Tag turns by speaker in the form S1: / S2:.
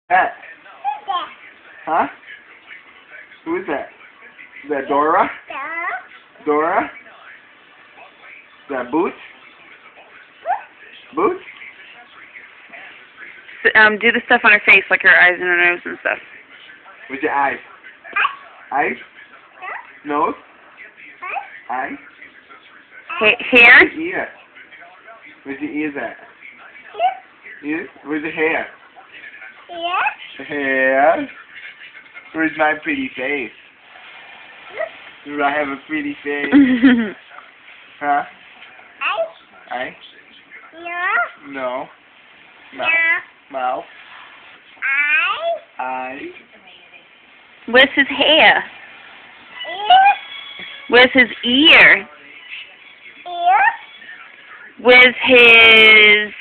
S1: that? Huh? Who is that? Is that Dora? Dora? Is that Boots? Boots?
S2: Do the stuff on her face, like her eyes and her nose and stuff.
S1: Where's your eyes? Eyes? Nose? Eyes?
S2: Hair?
S1: Where's your ear? Where's your ears at? Ears? Where's the hair? Hair? Where's my pretty face? Do I have a pretty face? Huh? Eye? No. Mouth? Mouth? Eye?
S2: Where's his hair? Where's his ear? Where's his